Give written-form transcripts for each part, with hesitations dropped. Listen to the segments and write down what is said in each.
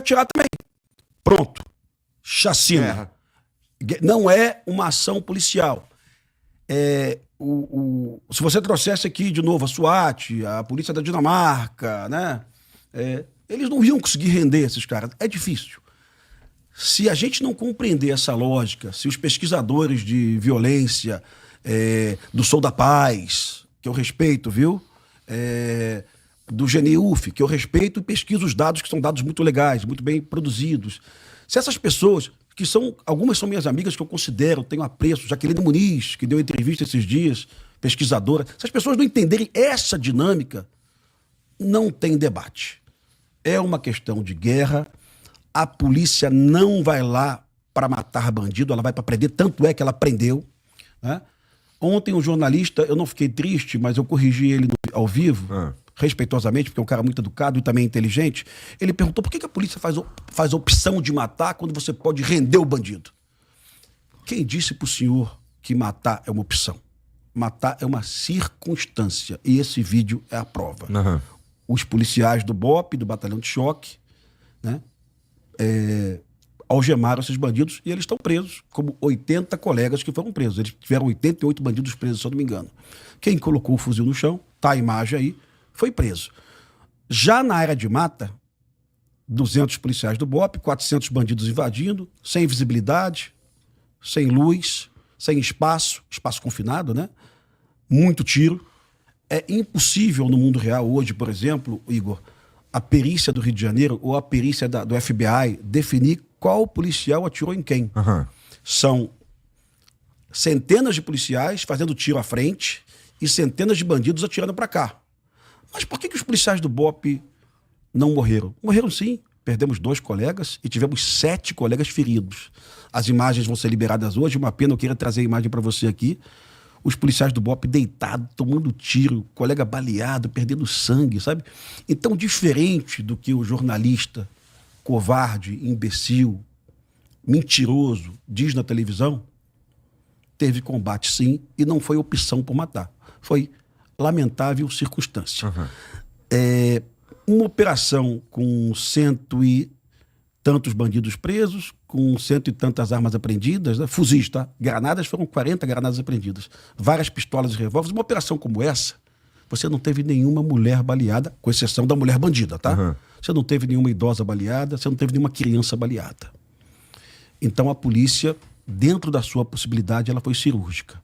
atirar também. Pronto. Chacina. Não é uma ação policial. Se você trouxesse aqui de novo a SWAT, a polícia da Dinamarca, né? Eles não iam conseguir render esses caras. É difícil. Se a gente não compreender essa lógica, se os pesquisadores de violência do Sou da Paz, que eu respeito, viu? Do GNUF, que eu respeito e pesquiso os dados, que são dados muito legais, muito bem produzidos. Se essas pessoas, algumas são minhas amigas que eu considero, tenho apreço, Jaqueline Muniz, que deu entrevista esses dias, pesquisadora, se as pessoas não entenderem essa dinâmica, não tem debate. É uma questão de guerra, a polícia não vai lá para matar bandido, ela vai para prender, tanto é que ela prendeu, né? Ontem um jornalista, eu não fiquei triste, mas eu corrigi ele ao vivo, respeitosamente, porque é um cara muito educado e também inteligente. Ele perguntou por que a polícia faz opção de matar quando você pode render o bandido. Quem disse para o senhor que matar é uma opção? Matar é uma circunstância. E esse vídeo é a prova. Os policiais do BOPE, do Batalhão de Choque, né, algemaram esses bandidos e eles estão presos, como 80 colegas que foram presos. Eles tiveram 88 bandidos presos, se eu não me engano. Quem colocou o fuzil no chão, tá a imagem aí, foi preso. Já na área de mata, 200 policiais do BOPE, 400 bandidos invadindo, sem visibilidade, sem luz, sem espaço confinado, né? Muito tiro. É impossível no mundo real hoje, por exemplo, Igor, a perícia do Rio de Janeiro ou a perícia do FBI definir qual policial atirou em quem. São centenas de policiais fazendo tiro à frente e centenas de bandidos atirando para cá. Mas por que os policiais do BOPE não morreram? Morreram sim. Perdemos 2 colegas e tivemos 7 colegas feridos. As imagens vão ser liberadas hoje. Uma pena, eu queria trazer a imagem para você aqui. Os policiais do BOPE deitados, tomando tiro, colega baleado, perdendo sangue, sabe? Então, diferente do que o jornalista covarde, imbecil, mentiroso diz na televisão, teve combate sim e não foi opção por matar. Foi lamentável circunstância. Uma operação com 100 e tantos bandidos presos, com 100 e tantas armas apreendidas, né? Fuzis, tá? Granadas, foram 40 granadas apreendidas. Várias pistolas e revólveres. Uma operação como essa, você não teve nenhuma mulher baleada, com exceção da mulher bandida, tá? Você não teve nenhuma idosa baleada, você não teve nenhuma criança baleada. Então a polícia, dentro da sua possibilidade, ela foi cirúrgica.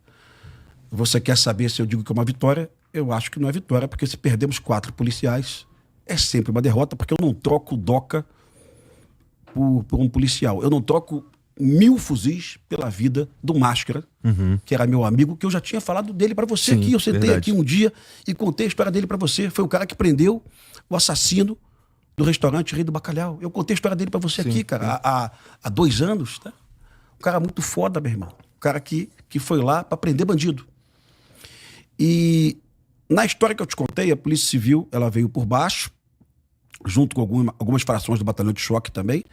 Você quer saber se eu digo que é uma vitória? Eu acho que não é vitória, porque se perdemos 4 policiais, é sempre uma derrota, porque eu não troco o DOCA por um policial. Eu não troco 1000 fuzis pela vida do Máscara, que era meu amigo, que eu já tinha falado dele para você. Sim, aqui. Eu sentei aqui um dia e contei a história dele para você. Foi o cara que prendeu o assassino do restaurante Rei do Bacalhau. Eu contei a história dele para você aqui, cara, há 2 anos. Tá? Um cara muito foda, meu irmão. Um cara que foi lá para prender bandido. E na história que eu te contei, a Polícia Civil ela veio por baixo, junto com algumas frações do Batalhão de Choque também,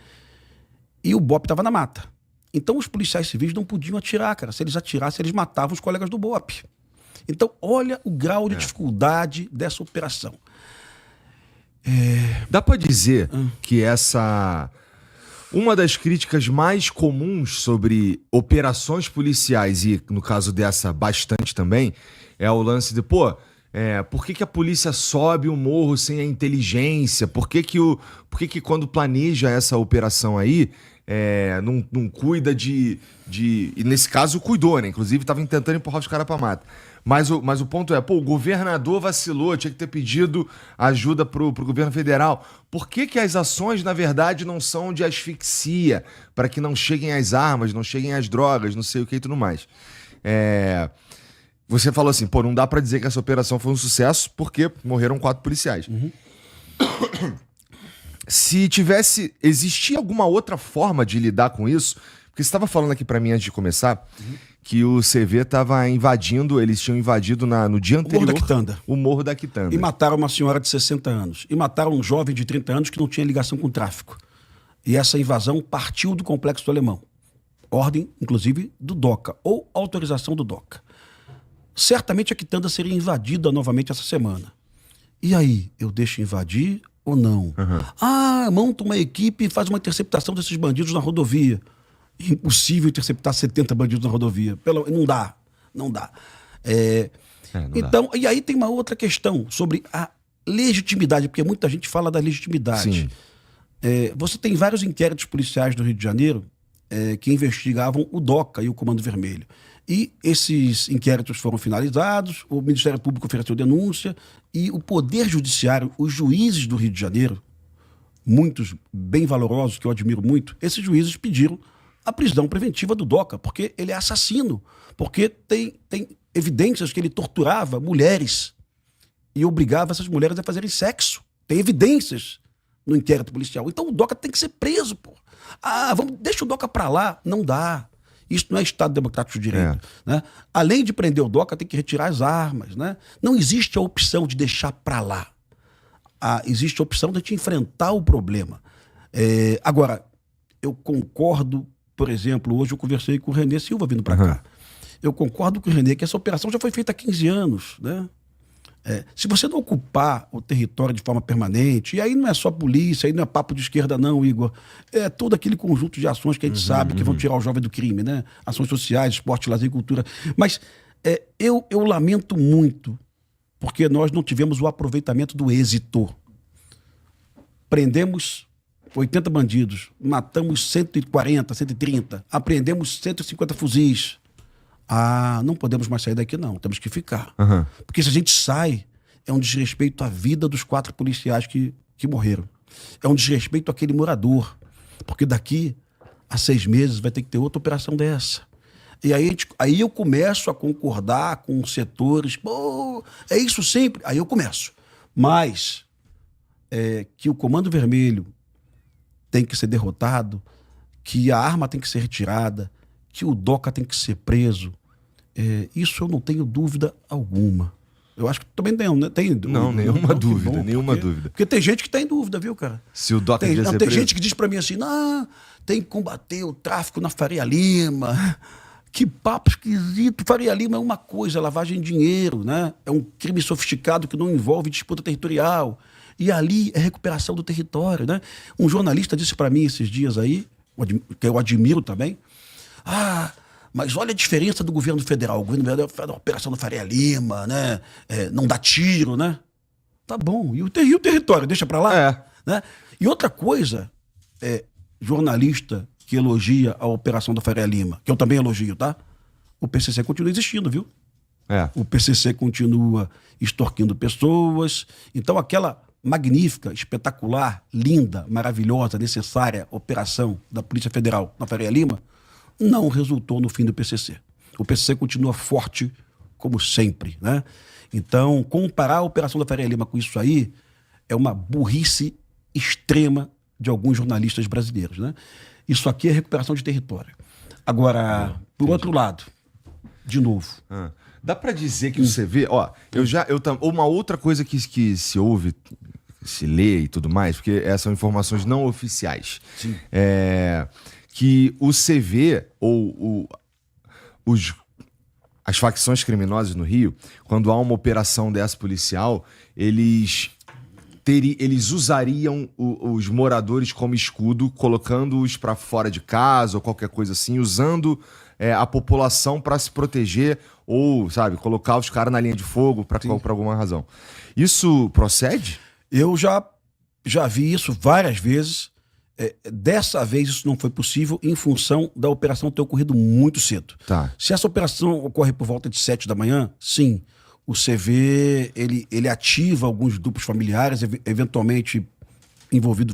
e o BOPE estava na mata. Então os policiais civis não podiam atirar, cara. Se eles atirassem, eles matavam os colegas do BOPE. Então olha o grau de dificuldade dessa operação. Dá para dizer que uma das críticas mais comuns sobre operações policiais, e no caso dessa bastante também, é o lance de, por que a polícia sobe o morro sem a inteligência? Por que quando planeja essa operação aí, não cuida de... E nesse caso cuidou, né? Inclusive estava tentando empurrar os caras pra mata. Mas o ponto é, o governador vacilou, tinha que ter pedido ajuda pro governo federal. Por que as ações, na verdade, não são de asfixia, para que não cheguem as armas, não cheguem as drogas, não sei o que e tudo mais? Você falou assim, não dá pra dizer que essa operação foi um sucesso porque morreram 4 policiais. Se existia alguma outra forma de lidar com isso, porque você estava falando aqui pra mim antes de começar, que o CV estava invadindo, eles tinham invadido no dia anterior o Morro da Quitanda. E mataram uma senhora de 60 anos. E mataram um jovem de 30 anos que não tinha ligação com o tráfico. E essa invasão partiu do Complexo do Alemão. Ordem, inclusive, do DOCA, ou autorização do DOCA. Certamente a Quitanda seria invadida novamente essa semana. E aí, eu deixo invadir ou não? Monta uma equipe e faz uma interceptação desses bandidos na rodovia. Impossível interceptar 70 bandidos na rodovia. Não dá. Não dá. Então, e aí tem uma outra questão sobre a legitimidade, porque muita gente fala da legitimidade. Sim. Você tem vários inquéritos policiais do Rio de Janeiro que investigavam o DOCA e o Comando Vermelho. E esses inquéritos foram finalizados, o Ministério Público ofereceu denúncia e o Poder Judiciário, os juízes do Rio de Janeiro, muitos bem valorosos, que eu admiro muito, esses juízes pediram a prisão preventiva do DOCA, porque ele é assassino, porque tem evidências que ele torturava mulheres e obrigava essas mulheres a fazerem sexo. Tem evidências no inquérito policial. Então o DOCA tem que ser preso, pô. Deixa o DOCA pra lá. Não dá. Isso não é Estado Democrático de Direito. Né? Além de prender o DOCA, tem que retirar as armas. Né? Não existe a opção de deixar pra lá. Existe a opção de a gente enfrentar o problema. Agora, eu concordo, por exemplo, hoje eu conversei com o Renê Silva vindo pra cá. Eu concordo com o Renê que essa operação já foi feita há 15 anos, né? Se você não ocupar o território de forma permanente, e aí não é só polícia, aí não é papo de esquerda não, Igor, é todo aquele conjunto de ações que a gente sabe que vão tirar o jovem do crime, né? Ações sociais, esporte, lazer e cultura. Mas eu lamento muito, porque nós não tivemos o aproveitamento do êxito. Prendemos 80 bandidos, matamos 140, 130, apreendemos 150 fuzis. Não podemos mais sair daqui não, temos que ficar. Porque se a gente sai, é um desrespeito à vida dos 4 policiais que morreram. É um desrespeito àquele morador, porque daqui a 6 meses vai ter que ter outra operação dessa. E aí eu começo a concordar com os setores, pô, é isso sempre, aí eu começo. Mas que o Comando Vermelho tem que ser derrotado, que a arma tem que ser retirada, que o DOCA tem que ser preso, isso eu não tenho dúvida alguma. Eu acho que também tem, né? Não, nenhuma dúvida, nenhuma dúvida. Porque tem gente que tem dúvida, viu, cara? Se o DOCA devia ser tem preso? gente que diz pra mim assim, tem que combater o tráfico na Faria Lima. Que papo esquisito. Faria Lima é uma coisa, é lavagem de dinheiro, né? É um crime sofisticado que não envolve disputa territorial. E ali é recuperação do território, né? Um jornalista disse pra mim esses dias aí, que eu admiro também, mas olha a diferença do governo federal. O governo federal faz a operação da Faria Lima, né? Não dá tiro, né? Tá bom. E o território? Deixa pra lá? Né? E outra coisa, jornalista que elogia a operação da Faria Lima, que eu também elogio, tá? O PCC continua existindo, viu? O PCC continua extorquindo pessoas. Então aquela magnífica, espetacular, linda, maravilhosa, necessária operação da Polícia Federal na Faria Lima não resultou no fim do PCC. O PCC continua forte como sempre, né? Então, comparar a operação da Faria Lima com isso aí é uma burrice extrema de alguns jornalistas brasileiros, né? Isso aqui é recuperação de território. Agora, por outro lado, de novo... Dá pra dizer que você vê... Uma outra coisa que se ouve, se lê e tudo mais, porque essas são informações não oficiais. Sim. Que o CV ou as facções criminosas no Rio, quando há uma operação dessa policial, eles usariam os moradores como escudo, colocando-os para fora de casa ou qualquer coisa assim, usando a população para se proteger ou, sabe, colocar os caras na linha de fogo por alguma razão. Isso procede? Eu já vi isso várias vezes. Dessa vez isso não foi possível em função da operação ter ocorrido muito cedo. Se essa operação ocorre por volta de 7 da manhã, sim, o CV ele ativa alguns grupos familiares, eventualmente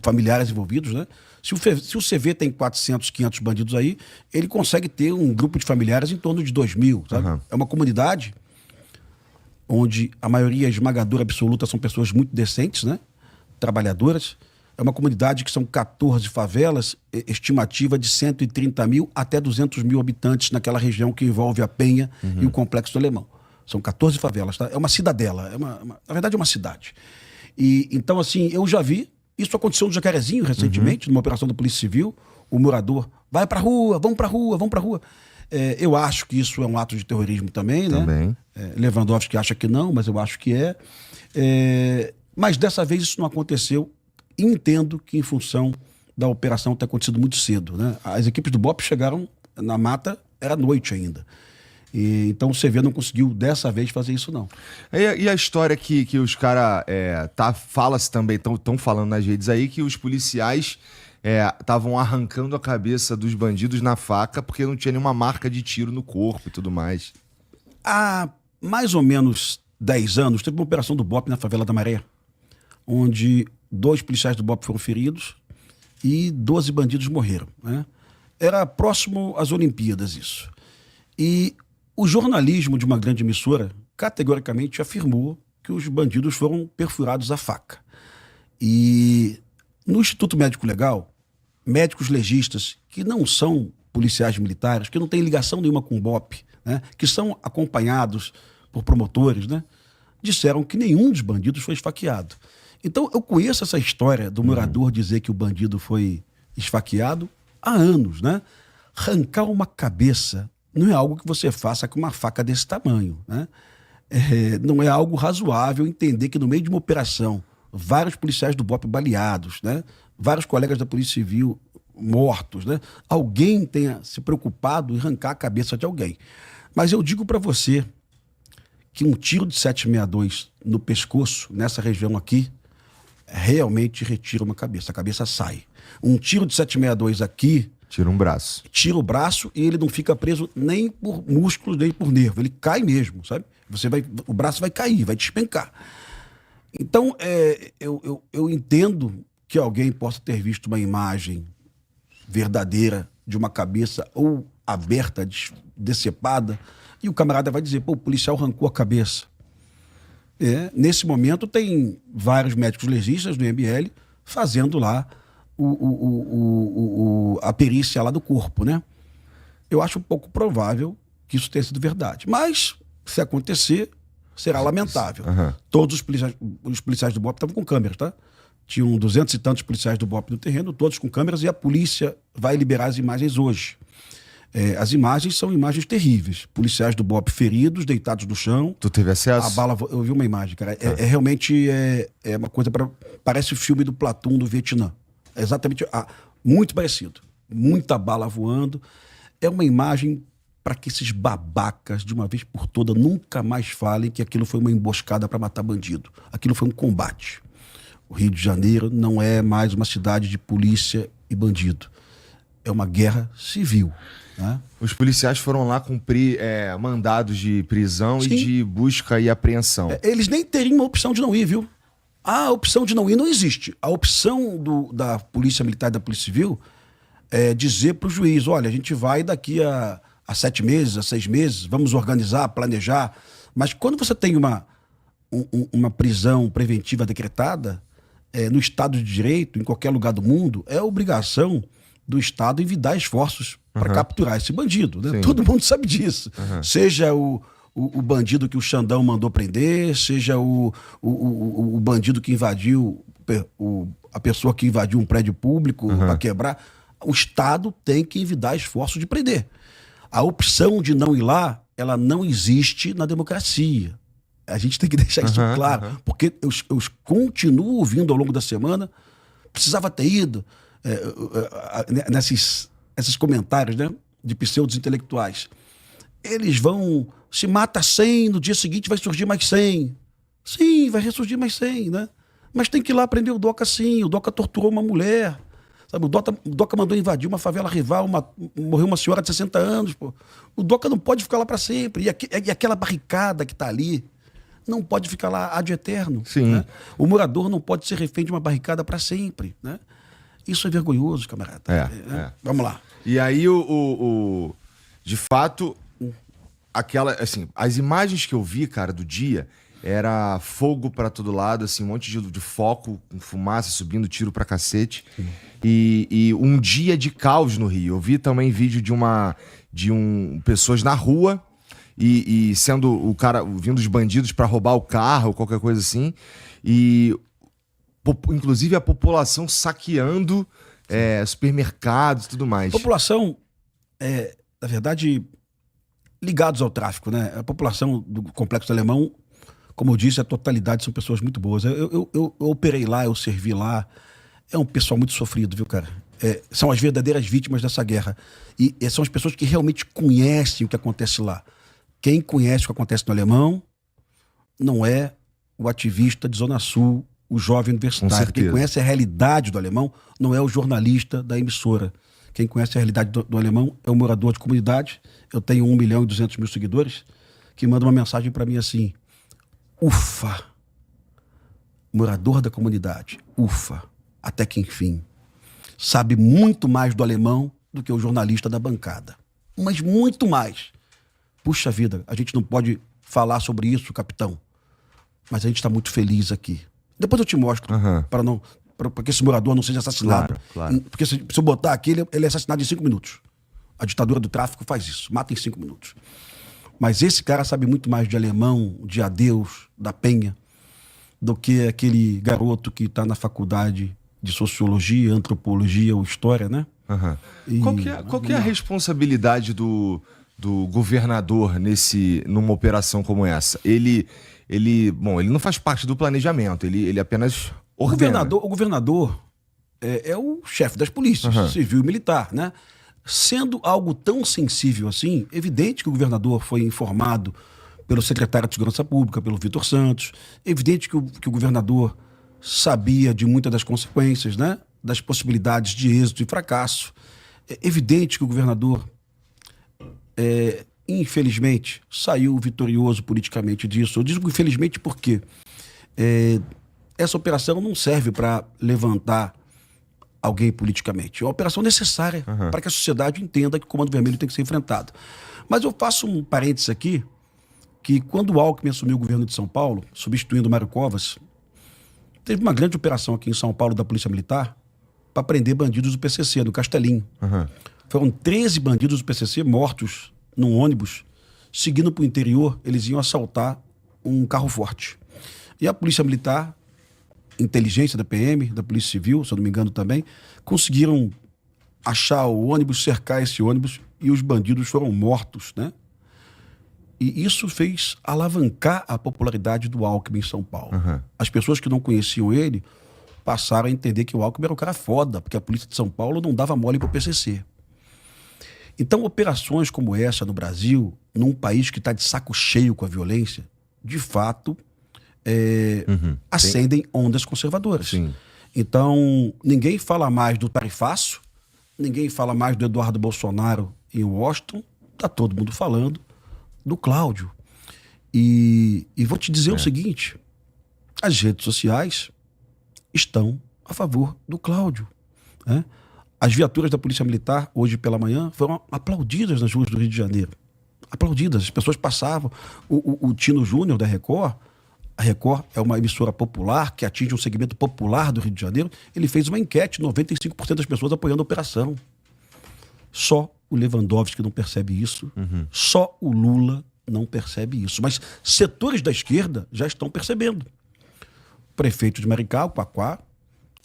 familiares envolvidos, né? Se o CV tem 400, 500 bandidos aí, ele consegue ter um grupo de familiares em torno de 2.000, sabe? É uma comunidade onde a maioria esmagadora absoluta são pessoas muito decentes, né? Trabalhadoras. É uma comunidade que são 14 favelas, estimativa de 130 mil até 200 mil habitantes naquela região que envolve a Penha e o Complexo do Alemão. São 14 favelas, tá? É uma cidadela, na verdade é uma cidade. Então, assim, eu já vi, isso aconteceu no Jacarezinho recentemente, numa operação da Polícia Civil, o morador, vai pra rua, vamos pra rua, vamos pra rua. Eu acho que isso é um ato de terrorismo também, né? Lewandowski acha que não, mas eu acho que é. Mas dessa vez isso não aconteceu entendo que em função da operação ter acontecido muito cedo, né? As equipes do BOP chegaram na mata, era noite ainda. Então o CV não conseguiu dessa vez fazer isso, não. E a história que os caras fala-se também, estão falando nas redes aí, que os policiais estavam arrancando a cabeça dos bandidos na faca porque não tinha nenhuma marca de tiro no corpo e tudo mais. Há mais ou menos 10 anos, teve uma operação do BOP na Favela da Maré, onde 2 policiais do BOP foram feridos e 12 bandidos morreram, né? Era próximo às Olimpíadas isso. E o jornalismo de uma grande emissora categoricamente afirmou que os bandidos foram perfurados à faca. E no Instituto Médico Legal, médicos legistas que não são policiais militares, que não têm ligação nenhuma com o BOP, né, que são acompanhados por promotores, né, disseram que nenhum dos bandidos foi esfaqueado. Então eu conheço essa história do morador dizer que o bandido foi esfaqueado há anos, né? Arrancar uma cabeça não é algo que você faça com uma faca desse tamanho, né? Não é algo razoável entender que no meio de uma operação, vários policiais do BOP baleados, né? Vários colegas da Polícia Civil mortos, né? Alguém tenha se preocupado em arrancar a cabeça de alguém. Mas eu digo para você que um tiro de 762 no pescoço, nessa região aqui, realmente retira uma cabeça. A cabeça sai. Um tiro de 762 aqui... Tira um braço. Tira o braço e ele não fica preso nem por músculo, nem por nervo. Ele cai mesmo, sabe? O braço vai cair, vai despencar. Então, eu entendo que alguém possa ter visto uma imagem verdadeira de uma cabeça ou aberta, decepada, e o camarada vai dizer, pô, o policial arrancou a cabeça. Nesse momento tem vários médicos legistas do IML fazendo lá a perícia lá do corpo, né? Eu acho um pouco provável que isso tenha sido verdade. Mas, se acontecer, será lamentável. Uhum. Todos os policiais do BOP estavam com câmeras, tá? Tinham 200 e tantos policiais do BOP no terreno, todos com câmeras, e a polícia vai liberar as imagens hoje. As imagens são imagens terríveis. Policiais do BOP feridos, deitados no chão. Tu teve acesso? A bala, eu vi uma imagem, cara. Realmente uma coisa parece o filme do Platoon do Vietnã. É exatamente, muito parecido. Muita bala voando. É uma imagem para que esses babacas, de uma vez por toda, nunca mais falem que aquilo foi uma emboscada para matar bandido. Aquilo foi um combate. O Rio de Janeiro não é mais uma cidade de polícia e bandido. É uma guerra civil. Né? Os policiais foram lá cumprir mandados de prisão e de busca e apreensão. Eles nem teriam uma opção de não ir, viu? A opção de não ir não existe. A opção da Polícia Militar e da Polícia Civil é dizer para o juiz, olha, a gente vai daqui a 7 meses, a 6 meses, vamos organizar, planejar. Mas quando você tem uma prisão preventiva decretada, no Estado de Direito, em qualquer lugar do mundo, é obrigação do Estado envidar esforços para capturar esse bandido. Né? Todo mundo sabe disso. Seja o bandido que o Xandão mandou prender, seja o bandido que invadiu, a pessoa que invadiu um prédio público para quebrar. O Estado tem que envidar esforços de prender. A opção de não ir lá, ela não existe na democracia. A gente tem que deixar isso claro, porque eu continuo ouvindo ao longo da semana, precisava ter ido, nesses comentários, né, de pseudos intelectuais. Eles vão, se mata 100, no dia seguinte vai surgir mais 100. Sim, vai ressurgir mais 100, né? Mas tem que ir lá prender o Doca sim, o Doca torturou uma mulher, sabe? O Doca mandou invadir uma favela rival, morreu uma senhora de 60 anos, pô. O Doca não pode ficar lá para sempre, e aquela barricada que tá ali não pode ficar lá ad eterno. Sim. Né? O morador não pode ser refém de uma barricada para sempre, né? Isso é vergonhoso, camarada. Vamos lá. E aí, de fato, as imagens que eu vi, cara, do dia, era fogo pra todo lado, assim, um monte de foco, com fumaça, subindo tiro pra cacete. E um dia de caos no Rio. Eu vi também vídeo de pessoas na rua e sendo o cara, vindo os bandidos pra roubar o carro, qualquer coisa assim. E inclusive a população saqueando supermercados e tudo mais. A população, na verdade, ligados ao tráfico, né? A população do Complexo Alemão, como eu disse, a totalidade são pessoas muito boas. Eu operei lá, eu servi lá. É um pessoal muito sofrido, viu, cara? São as verdadeiras vítimas dessa guerra. E são as pessoas que realmente conhecem o que acontece lá. Quem conhece o que acontece no Alemão não é o ativista de Zona Sul, o jovem universitário. Quem conhece a realidade do Alemão não é o jornalista da emissora. Quem conhece a realidade do Alemão é o morador de comunidade. Eu tenho 1.200.000 seguidores que mandam uma mensagem para mim assim: ufa, morador da comunidade, ufa, até que enfim, sabe muito mais do alemão do que o jornalista da bancada. Mas muito mais. Puxa vida, a gente não pode falar sobre isso, capitão, mas a gente está muito feliz aqui. Depois eu te mostro, para que esse morador não seja assassinado. Claro. Porque se eu botar aqui, ele é assassinado em 5 minutos. A ditadura do tráfico faz isso, mata em 5 minutos. Mas esse cara sabe muito mais de alemão, de Adeus, da Penha, do que aquele garoto que está na faculdade de sociologia, antropologia ou história, né? Qual que é a responsabilidade do governador numa operação como essa? Ele não faz parte do planejamento, ele apenas ordena. O governador é o chefe das polícias, civil e militar, né? Sendo algo tão sensível assim, evidente que o governador foi informado pelo secretário de Segurança Pública, pelo Vitor Santos, evidente que o governador sabia de muitas das consequências, né? Das possibilidades de êxito e fracasso. É evidente que o governador, infelizmente, saiu vitorioso politicamente disso. Eu digo infelizmente porque essa operação não serve para levantar alguém politicamente. É uma operação necessária para que a sociedade entenda que o Comando Vermelho tem que ser enfrentado. Mas eu faço um parênteses aqui, que quando o Alckmin assumiu o governo de São Paulo, substituindo o Mário Covas, teve uma grande operação aqui em São Paulo da Polícia Militar para prender bandidos do PCC, do Castelinho. Foram 13 bandidos do PCC mortos num ônibus, seguindo para o interior, eles iam assaltar um carro forte. E a Polícia Militar, inteligência da PM, da Polícia Civil, se eu não me engano também, conseguiram achar o ônibus, cercar esse ônibus e os bandidos foram mortos, né? E isso fez alavancar a popularidade do Alckmin em São Paulo. As pessoas que não conheciam ele passaram a entender que o Alckmin era um cara foda, porque a polícia de São Paulo não dava mole para o PCC. Então, operações como essa no Brasil, num país que está de saco cheio com a violência, de fato, acendem ondas conservadoras. Sim. Então, ninguém fala mais do tarifaço, ninguém fala mais do Eduardo Bolsonaro em Washington, está todo mundo falando do Cláudio. E vou te dizer o seguinte, as redes sociais estão a favor do Cláudio, né? As viaturas da Polícia Militar, hoje pela manhã, foram aplaudidas nas ruas do Rio de Janeiro. Aplaudidas. As pessoas passavam. O Tino Júnior, da Record, a Record é uma emissora popular que atinge um segmento popular do Rio de Janeiro. Ele fez uma enquete, 95% das pessoas apoiando a operação. Só o Lewandowski não percebe isso. Só o Lula não percebe isso. Mas setores da esquerda já estão percebendo. O prefeito de Maricá, o Quaquá,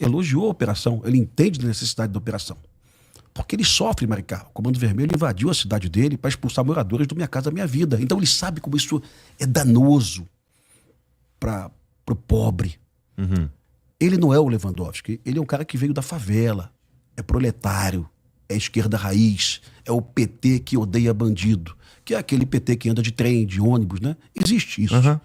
elogiou a operação. Ele entende da necessidade da operação. Porque ele sofre em Maricá. O Comando Vermelho invadiu a cidade dele para expulsar moradores do Minha Casa Minha Vida. Então ele sabe como isso é danoso para o pobre. Ele não é o Lewandowski. Ele é um cara que veio da favela. É proletário. É esquerda raiz. É o PT que odeia bandido. Que é aquele PT que anda de trem, de ônibus, né? Existe isso.